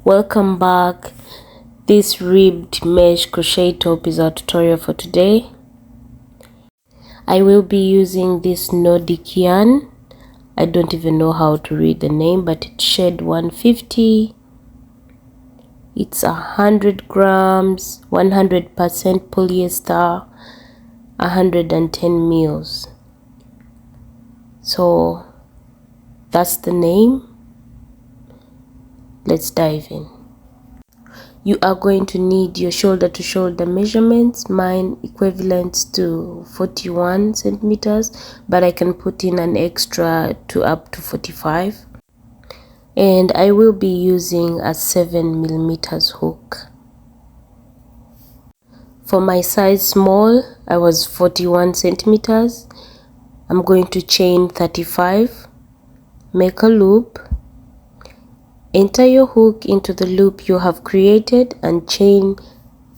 Welcome back. This ribbed mesh crochet top is our tutorial for today. I will be using this Nordic yarn. I don't even know how to read the name, but it's shade 150. It's 100 grams, 100% polyester, 110 mils. So that's the name. Let's dive in. You are going to need your shoulder to shoulder measurements. Mine equivalent to 41 centimeters, but I can put in an extra to up to 45. And I will be using a 7mm hook. For my size small, I was 41 centimeters. I'm going to chain 35, make a loop, enter your hook into the loop you have created and chain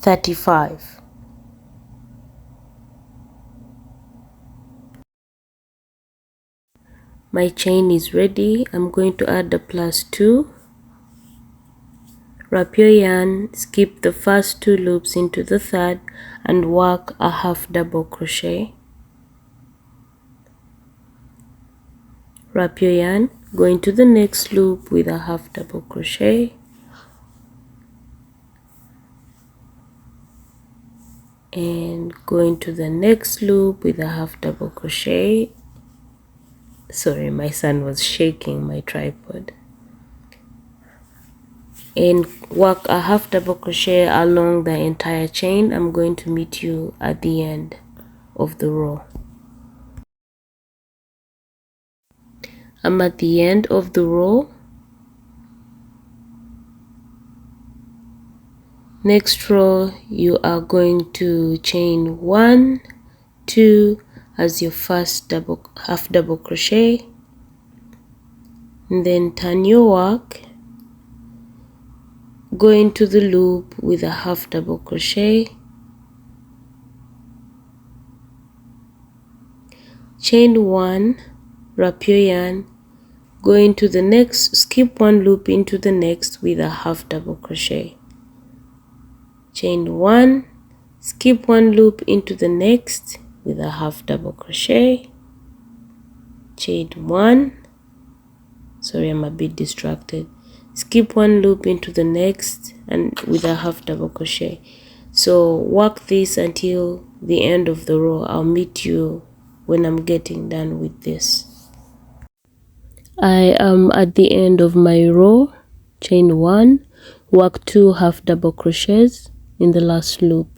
35. My chain is ready. I'm going to add the +2. Wrap your yarn, skip the first 2 loops into the third and work a half double crochet. Wrap your yarn, go into the next loop with a half double crochet. And go into the next loop with a half double crochet. Sorry, my son was shaking my tripod. And work a half double crochet along the entire chain. I'm going to meet you at the end of the row. I'm at the end of the row. Next row, you are going to chain 1, 2 as your first half double crochet, and then turn your work, go into the loop with a half double crochet, chain 1, wrap your yarn, go into the next, skip 1 loop into the next with a half double crochet, chain 1, skip 1 loop into the next with a half double crochet, chain 1, sorry, I'm a bit distracted, skip 1 loop into the next and with a half double crochet. So work this until the end of the row. I'll meet you when I'm getting done with this. I am at the end of my row. Chain 1, work 2 half double crochets in the last loop.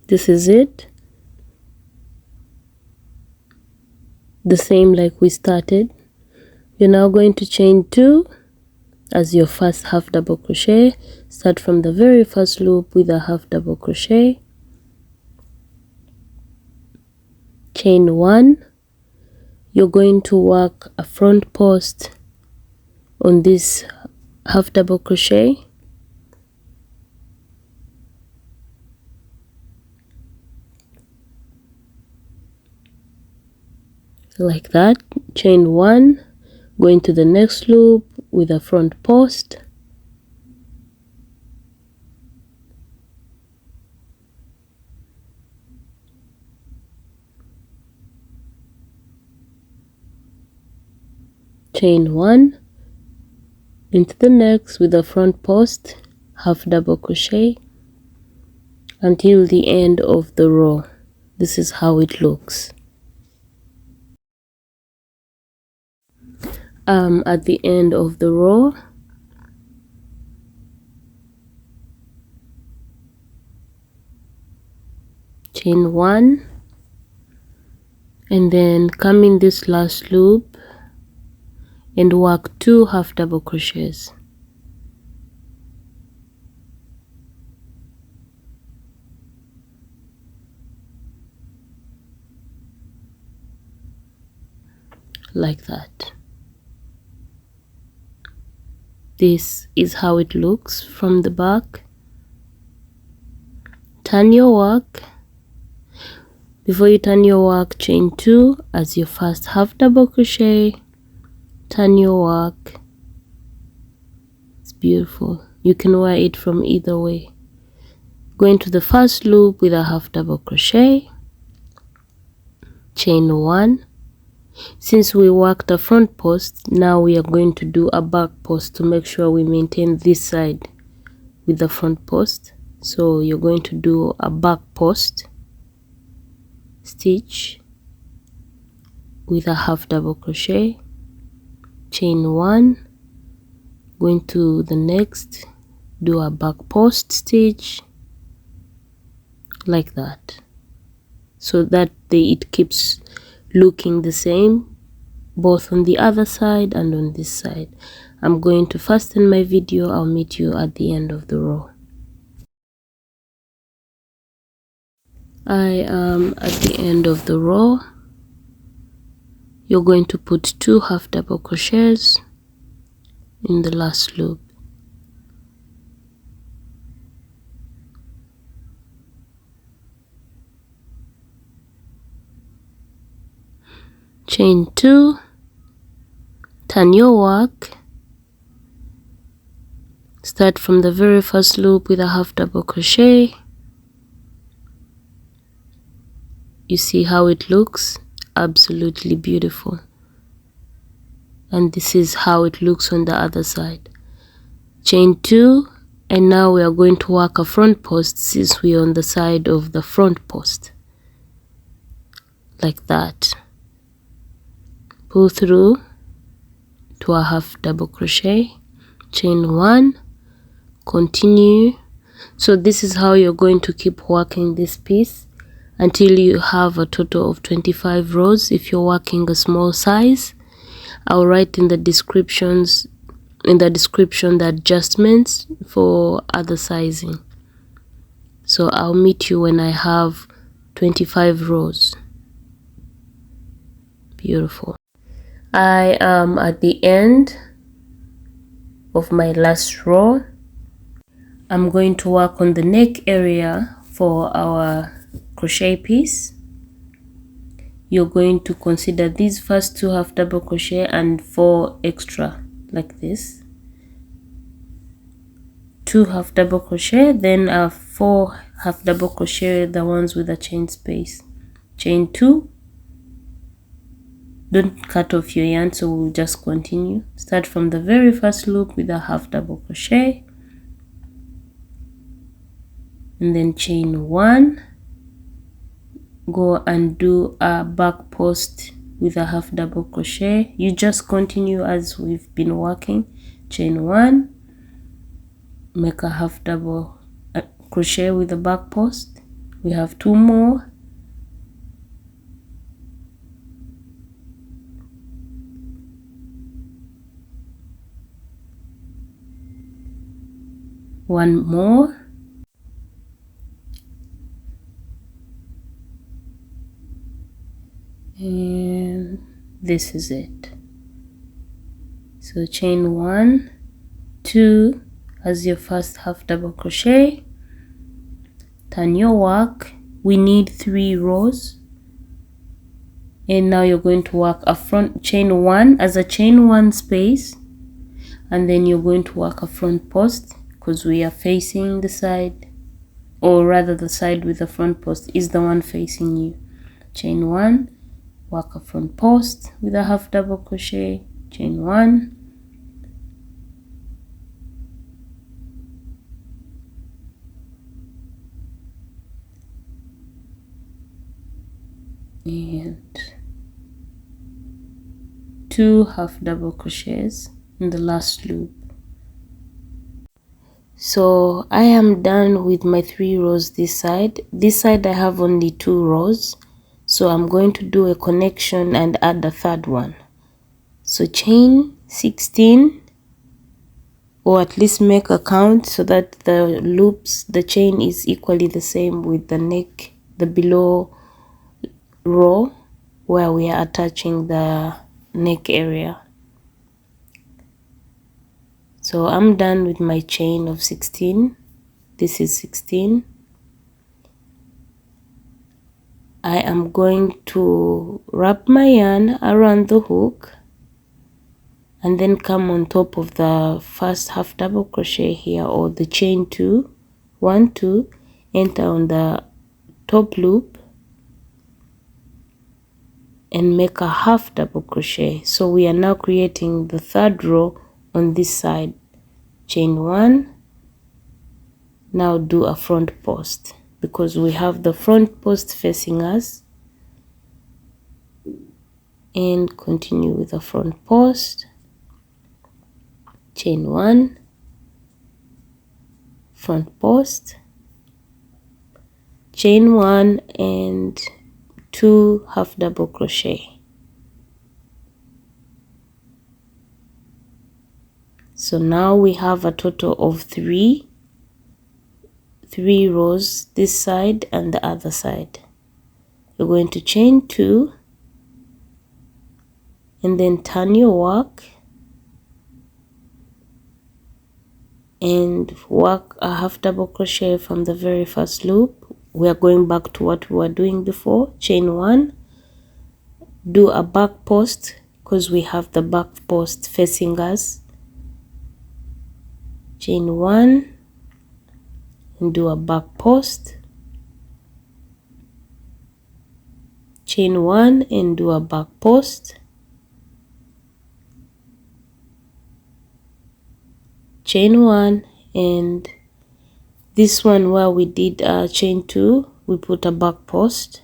This is it. The same like we started. You're now going to chain 2 as your first half double crochet. Start from the very first loop with a half double crochet, chain 1. You're going to work a front post on this half double crochet, like that. Chain 1, go into the next loop with a front post, chain 1, into the next with a front post, half double crochet until the end of the row. This is how it looks. At the end of the row, chain 1 and then come in this last loop and work 2 half double crochets. Like that. This is how it looks from the back. Turn your work. Before you turn your work, chain 2 as your first half double crochet, turn your work. It's beautiful. You can wear it from either way. Go into the first loop with a half double crochet, chain 1. Since we worked a front post, now we are going to do a back post to make sure we maintain this side with the front post. So you're going to do a back post stitch with a half double crochet, chain 1, go into the next, do a back post stitch like that, so that it keeps looking the same both on the other side and on this side. I'm going to fasten my video. I'll meet you at the end of the row. I am at the end of the row. You're going to put 2 half double crochets in the last loop. Chain 2, turn your work, start from the very first loop with a half double crochet. You see how it looks? Absolutely beautiful. And this is how it looks on the other side. Chain 2, and now we are going to work a front post since we are on the side of the front post, like that. Pull through to a half double crochet, chain 1, continue. So this is how you're going to keep working this piece until you have a total of 25 rows. If you're working a small size, I'll write in the description the adjustments for other sizing. So I'll meet you when I have 25 rows. Beautiful. I am at the end of my last row. I'm going to work on the neck area for our crochet piece. You're going to consider these first 2 half double crochet and 4 extra like this. 2 half double crochet, then 4 half double crochet, the ones with a chain space. Chain 2. Don't cut off your yarn, so we'll just continue. Start from the very first loop with a half double crochet, and then chain 1. Go and do a back post with a half double crochet. You just continue as we've been working. Chain 1, make a half double crochet with the back post. We have 2 more. One more. And this is it. So chain 1, 2 as your first half double crochet, turn your work. We need 3 rows, and now you're going to work a front chain 1 as a chain 1 space, and then you're going to work a front post because we are facing the side, or rather the side with the front post is the one facing you. Chain 1, work a front post with a half double crochet, chain 1, and 2 half double crochets in the last loop. So I am done with my 3 rows this side. This side I have only 2 rows, so I'm going to do a connection and add a third one. So chain 16, or at least make a count so that the loops, the chain is equally the same with the neck, the below row where we are attaching the neck area. So I'm done with my chain of 16. This is 16. I am going to wrap my yarn around the hook and then come on top of the first half double crochet here, or the chain 2, 1, 2, enter on the top loop and make a half double crochet. So we are now creating the third row on this side. Chain 1, now do a front post because we have the front post facing us, and continue with the front post. Chain 1, front post, chain 1 and 2 half double crochet. So now we have a total of three rows, this side and the other side. You're going to chain 2 and then turn your work and work a half double crochet from the very first loop. We are going back to what we were doing before. Chain 1, do a back post because we have the back post facing us. Chain 1 and do a back post. Chain 1 and do a back post. Chain 1, and this one where we did chain 2, we put a back post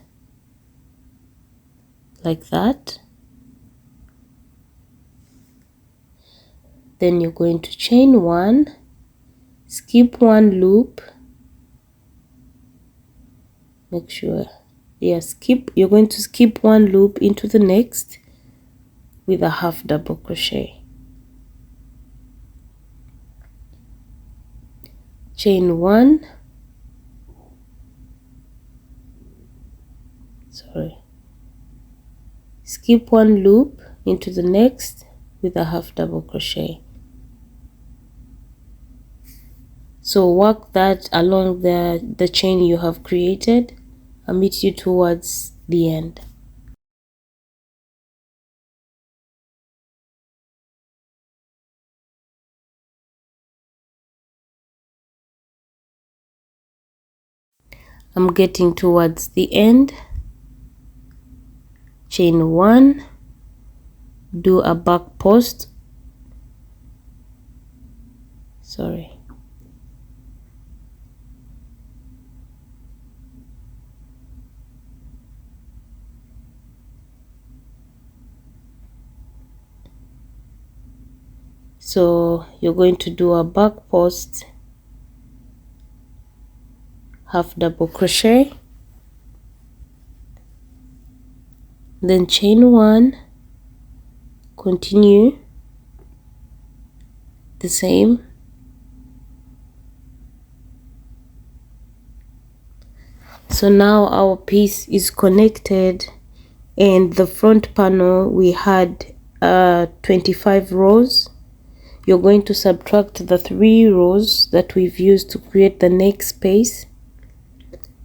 like that. Then you're going to chain 1, skip 1 loop, make sure, you're going to skip 1 loop into the next with a half double crochet. Chain 1, skip 1 loop into the next with a half double crochet. So work that along the chain you have created. I'll meet you towards the end. I'm getting towards the end. Chain 1, do a back post, so you're going to do a back post, half double crochet, then chain 1, continue the same, so now our piece is connected, and the front panel we had 25 rows. You're going to subtract the 3 rows that we've used to create the neck space,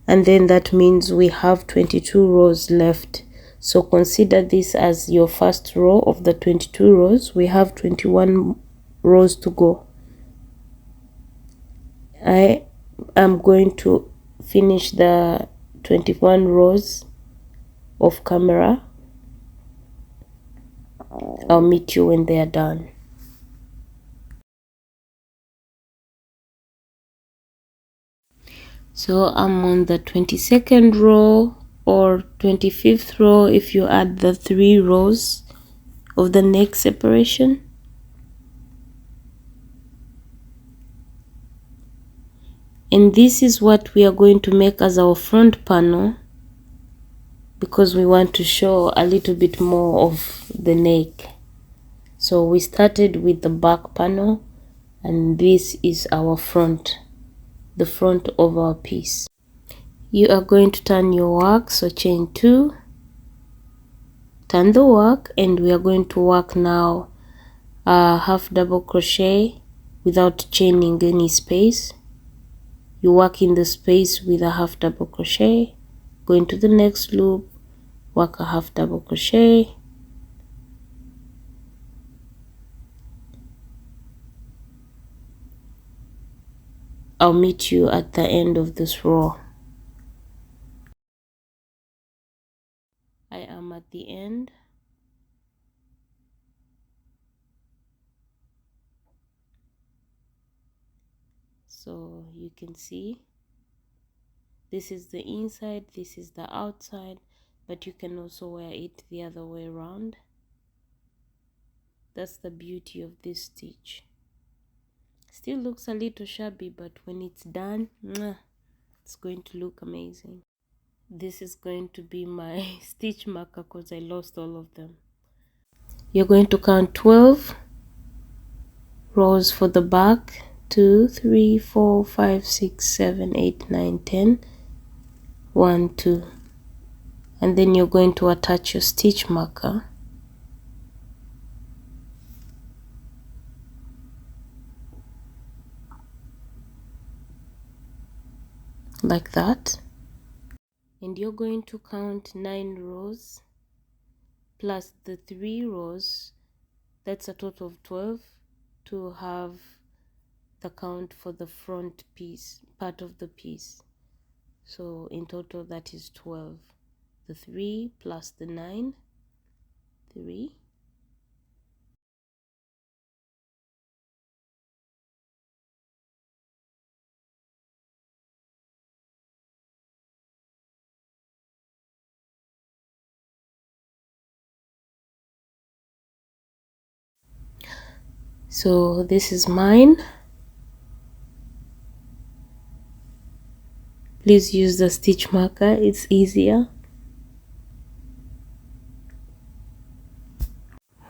and then that means we have 22 rows left. So consider this as your first row of the 22 rows. We have 21 rows to go. I am going to finish the 21 rows off camera. I'll meet you when they are done. So I'm on the 22nd row or 25th row if you add the 3 rows of the neck separation. And this is what we are going to make as our front panel, because we want to show a little bit more of the neck. So we started with the back panel, and this is our front, the front of our piece. You are going to turn your work, so chain 2, turn the work, and we are going to work now half double crochet without chaining any space. You work in the space with a half double crochet, go into the next loop, work a half double crochet, I'll meet you at the end of this row. I am at the end. So you can see this is the inside, this is the outside, but you can also wear it the other way around. That's the beauty of this stitch. Still looks a little shabby, but when it's done, it's going to look amazing. This is going to be my stitch marker because I lost all of them. You're going to count 12 rows for the back. 2, 3, 4, 5, 6, 7, 8, 9, 10. 1, 2. And then you're going to attach your stitch marker. Like that. And you're going to count 9 rows plus the 3 rows. That's a total of 12 to have the count for the front piece, part of the piece. So in total that is 12. The 3 plus the 9, 3. So this is mine. Please use the stitch marker, it's easier.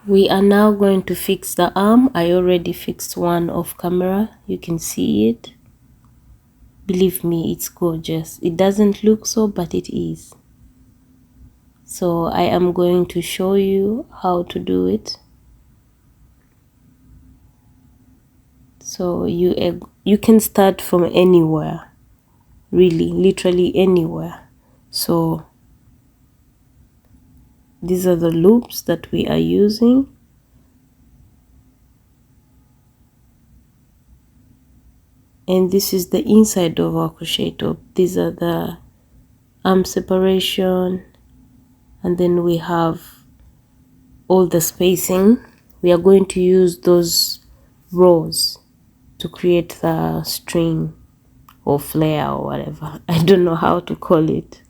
We are now going to fix the arm. I already fixed one off camera. You can see it. Believe me, it's gorgeous. It doesn't look so, but it is. So I am going to show you how to do it. So you can start from anywhere, really, literally anywhere. So these are the loops that we are using. And this is the inside of our crochet top. These are the arm separation, and then we have all the spacing. We are going to use those rows to create the string or flare or whatever. I don't know how to call it.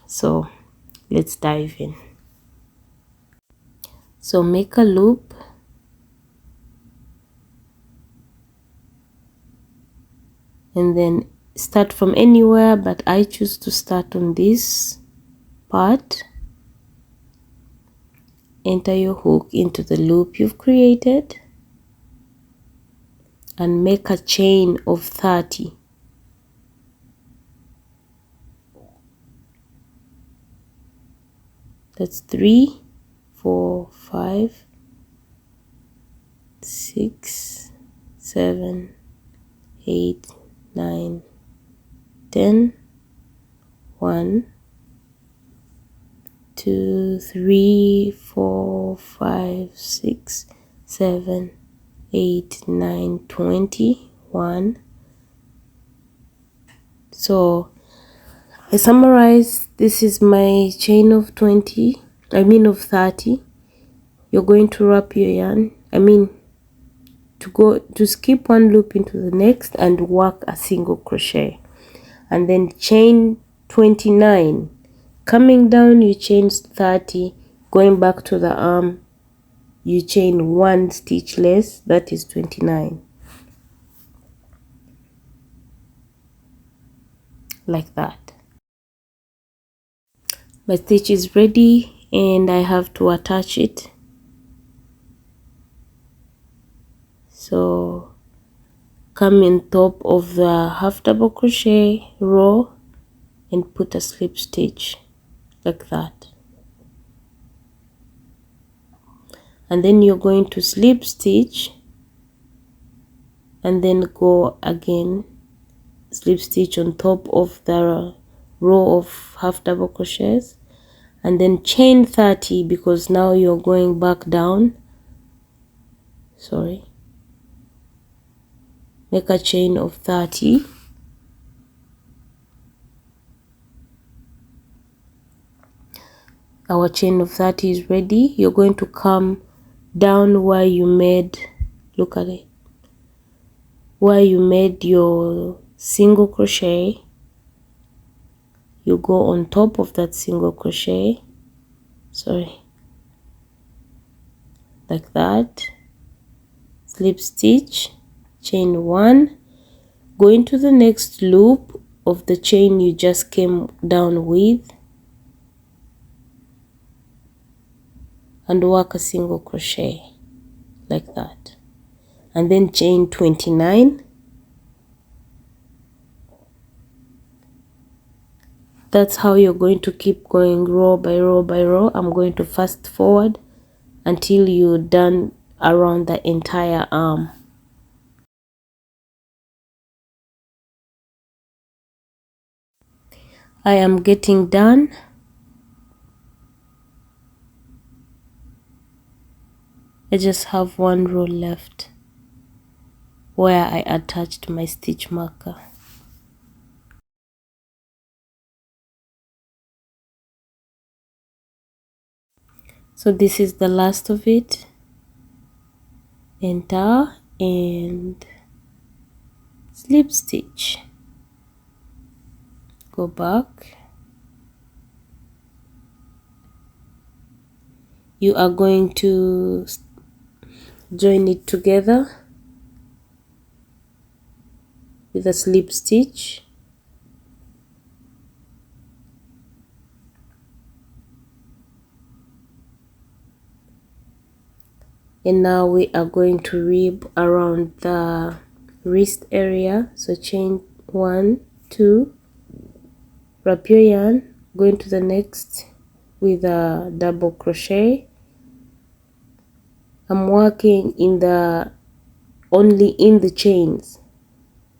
So let's dive in. So make a loop, and then start from anywhere, but I choose to start on this part. Enter your hook into the loop you've created and make a chain of 30. That's 3, 4, 5, 6, 7, 8, 9, 10, 1, 2, 3, 4, 5, 6, 7, 8, 9, 20, 1. So I summarize, this is my chain of 30. You're going to wrap your yarn, to skip one loop into the next and work a single crochet, and then chain 29. Coming down, you chain 30, going back to the arm, you chain 1 stitch less, that is 29. Like that. My stitch is ready and I have to attach it. So come in top of the half double crochet row and put a slip stitch like that. And then you're going to slip stitch and then go again, slip stitch on top of the row of half double crochets, and then chain 30, because now you're going back down. Sorry, make a chain of 30. Our chain of 30 is ready. You're going to come down where you made, look at it, where you made your single crochet. You go on top of that single crochet, sorry, like that, slip stitch, chain 1, go into the next loop of the chain you just came down with, and work a single crochet like that, and then chain 29. That's how you're going to keep going row by row by row. I'm going to fast forward until you're done around the entire arm. I am getting done. I just have one row left where I attached my stitch marker. So this is the last of it. Enter and slip stitch. Go back. You are going to join it together with a slip stitch. And now we are going to rib around the wrist area. So chain 1, 2, wrap your yarn, go into the next with a double crochet. I'm working in the only in the chains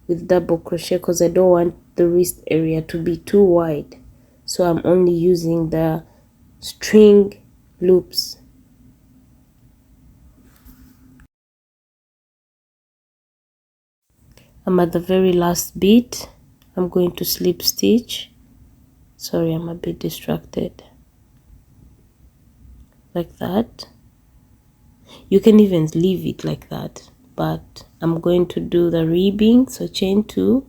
with double crochet because I don't want the wrist area to be too wide, so I'm only using the string loops. I'm at the very last bit. I'm going to slip stitch. Sorry, I'm a bit distracted. Like that. You can even leave it like that, but I'm going to do the ribbing. So chain 2,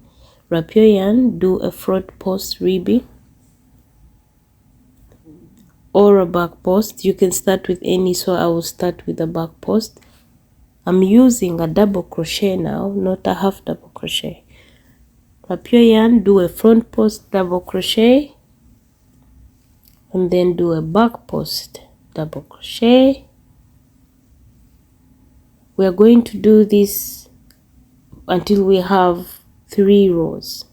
wrap your yarn, do a front post ribbing or a back post. You can start with any, so I will start with the back post. I'm using a double crochet now, not a half double crochet. Wrap your yarn, do a front post double crochet, and then do a back post double crochet. We are going to do this until we have 3 rows.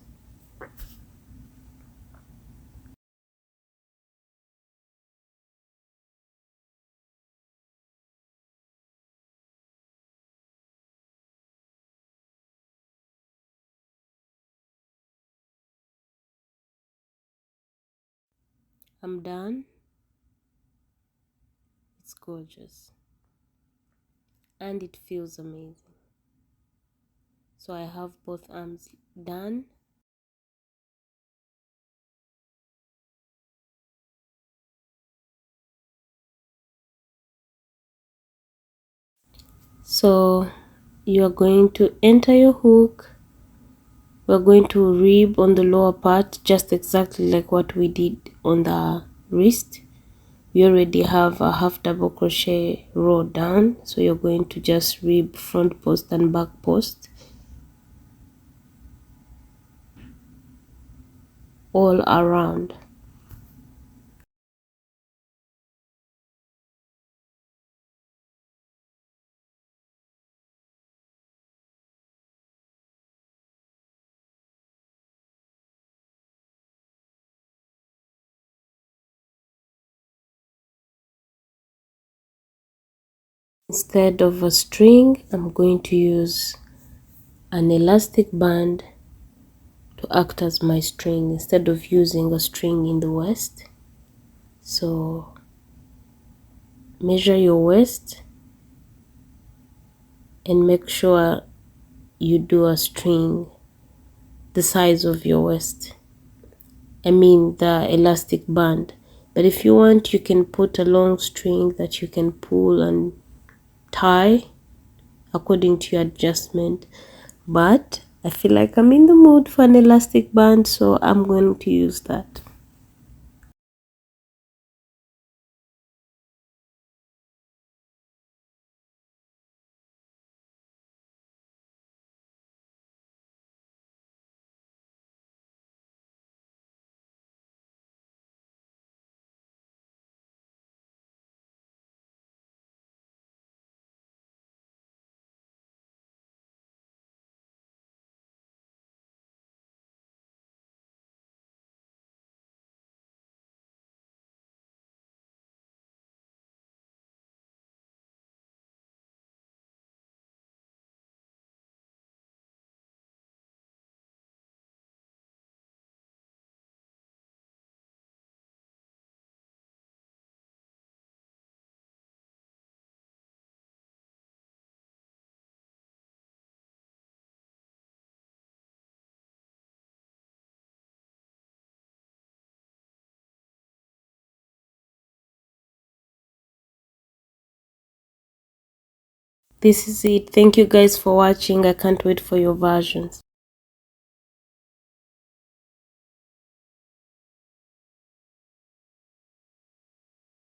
I'm done. It's gorgeous and it feels amazing. So I have both arms done. So you are going to enter your hook. We're going to rib on the lower part, just exactly like what we did on the wrist. We already have a half double crochet row done, so you're going to just rib front post and back post all around. Instead of a string, I'm going to use an elastic band to act as my string instead of using a string in the waist. So measure your waist and make sure you do a string the size of your waist, I mean the elastic band. But if you want, you can put a long string that you can pull and tie according to your adjustment. But I feel like I'm in the mood for an elastic band, so I'm going to use that. This is it. Thank you guys for watching. I can't wait for your versions.